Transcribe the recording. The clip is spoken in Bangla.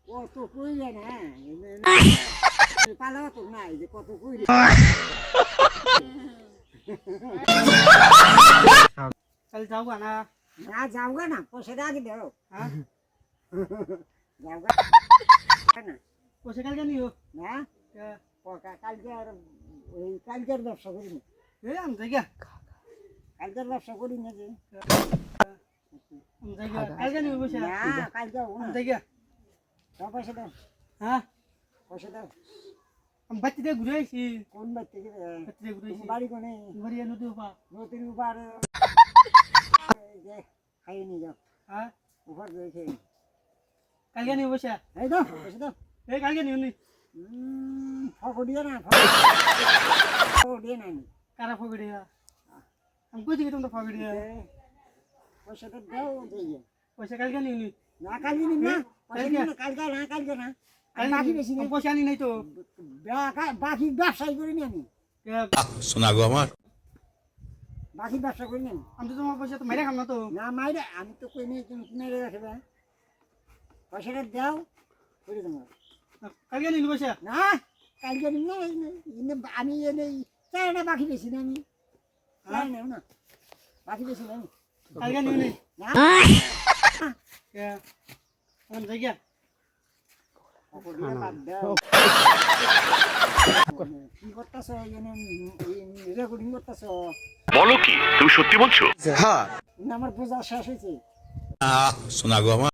কত কইলে না পালা তো নাই যে কত কইলে चल जाऊगा ना না যাওগা না পয়সা আগে দাও हाँ যাওগা না पैसे कल क्या नहीं हो না क्या কালকে আর ওই কালকের ব্যবসা করি না ये हम जाएगा কালকের ব্যবসা করি না যে हम जाएगा कल क्या नहीं हो पैसे না কালকে हम जाएगा দাও পয়সা দাও हाँ পয়সা দাও हम बच्चे दे घुरे सी কোন বাচ্চা কি बच्चे दे घुरे सी বাড়ি কোনে बढ़िया नो दो पा নতুন উপর যে খাইয়ে নিয়ে যাও हाँ উপর দিয়ে খেয়ে कल क्या नहीं हो पैसे এই দাও পয়সা দাও ये कल क्या नहीं हो नहीं ফকড়িয়ে না ফকড়িয়ে না कारा पकड़ेगा हम कुछ नहीं तुम तो पकड़िए পয়সাটা দাও যাইয়ে पैसे कल क्या नहीं हो नहीं না কালকে নিন না কালকে না कल বাকি বেশি हम पैसे नहीं तो বাকি ব্যবসায় করি না আমি क्या শোনা গো আমার বাকি ব্যবসা করি না हम तो तुम्हारे पैसे तो मेरे खाना तो না মাইরে আমি তো কই নেই তুমি মেরে রাখবে পয়সাটা দাও করে দেবো कल क्या नहीं हो पैसे না কালকে নিন না আমি এনে চাই না বাকি বেশি না আমি চাই না না বাকি বেশি না कल क्या नहीं हो नहीं না क्या हम जाएगा ফকড়িয়ে বাদ দাও কি করতেছ এনে রেকর্ডিং করতেছ বলো কি তুমি সত্যি বলছো? না আমার বোঝা শেষ হয়েছে শোনা গো আমার